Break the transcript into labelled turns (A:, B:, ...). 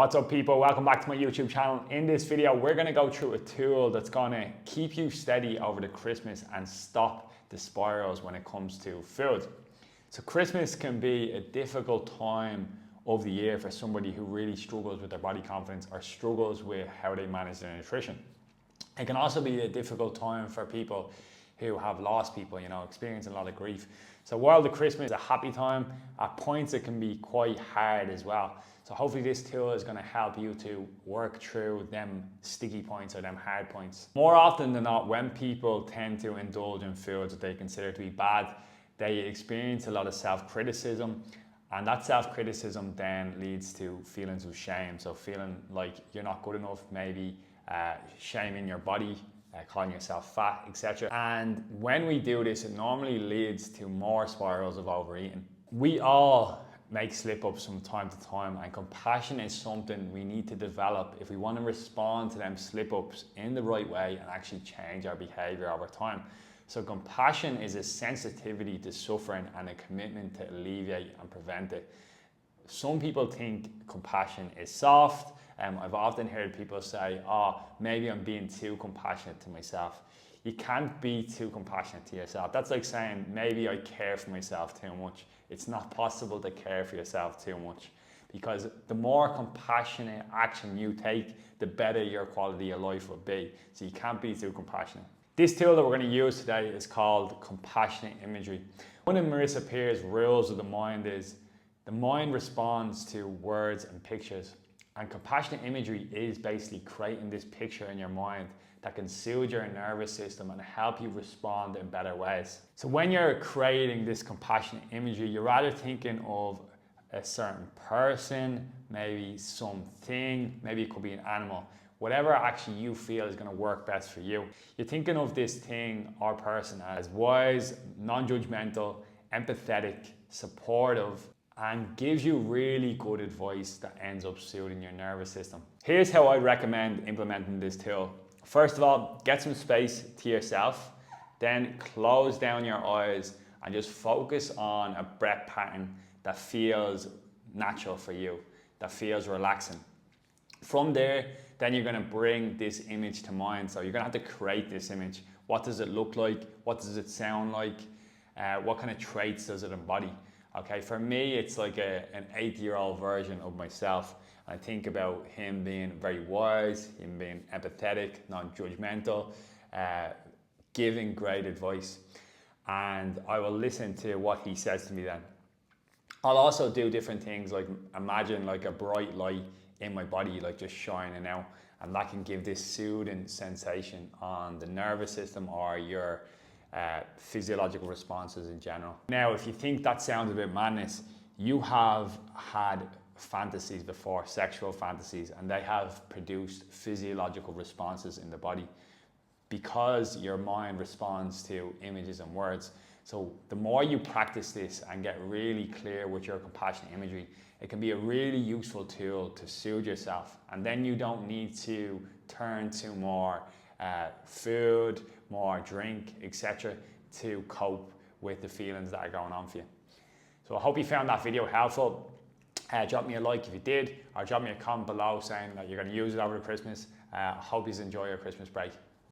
A: What's up people, welcome back to my YouTube channel. In this video we're going to go through a tool that's going to keep you steady over the Christmas and stop the spirals when it comes to food. So Christmas can be a difficult time of the year for somebody who really struggles with their body confidence or struggles with how they manage their nutrition. It can also be a difficult time for people who have lost people, experiencing a lot of grief. So while the Christmas is a happy time, at points it can be quite hard as well. So hopefully this tool is going to help you to work through them sticky points or them hard points. More often than not, when people tend to indulge in foods that they consider to be bad, they experience a lot of self-criticism, and that self-criticism then leads to feelings of shame. So feeling like you're not good enough, maybe shaming your body, calling yourself fat, etc. And when we do this, it normally leads to more spirals of overeating. We all make slip-ups from time to time, and compassion is something we need to develop if we want to respond to them slip-ups in the right way and actually change our behavior over time. So compassion is a sensitivity to suffering and a commitment to alleviate and prevent it. Some people think compassion is soft. I've often heard people say, maybe I'm being too compassionate to myself. You can't be too compassionate to yourself. That's like saying, maybe I care for myself too much. It's not possible to care for yourself too much, because the more compassionate action you take, the better your quality of life will be. So you can't be too compassionate. This tool that we're going to use today is called compassionate imagery. One of Marissa Peer's rules of the mind is the mind responds to words and pictures. And compassionate imagery is basically creating this picture in your mind that can soothe your nervous system and help you respond in better ways. So when you're creating this compassionate imagery, you're rather thinking of a certain person, maybe something, maybe it could be an animal, whatever actually you feel is going to work best for you. You're thinking of this thing or person as wise, non-judgmental, empathetic, supportive, and gives you really good advice that ends up soothing your nervous system. Here's how I recommend implementing this tool. First of all, get some space to yourself, then close down your eyes and just focus on a breath pattern that feels natural for you, that feels relaxing. From there, then you're gonna bring this image to mind. So you're gonna have to create this image. What does it look like? What does it sound like? What kind of traits does it embody? Okay, for me, it's like an 8-year-old version of myself. I think about him being very wise, him being empathetic, non-judgmental, giving great advice. And I will listen to what he says to me then. I'll also do different things, like imagine like a bright light in my body, like just shining out. And that can give this soothing sensation on the nervous system or your physiological responses in general. Now, if you think that sounds a bit madness, you have had fantasies before, sexual fantasies, and they have produced physiological responses in the body because your mind responds to images and words. So the more you practice this and get really clear with your compassionate imagery, it can be a really useful tool to soothe yourself. And then you don't need to turn to more food, more drink, etc. to cope with the feelings that are going on for you. So I hope you found that video helpful. Drop me a like if you did, or drop me a comment below saying that you're going to use it over the Christmas. I hope you enjoy your Christmas break.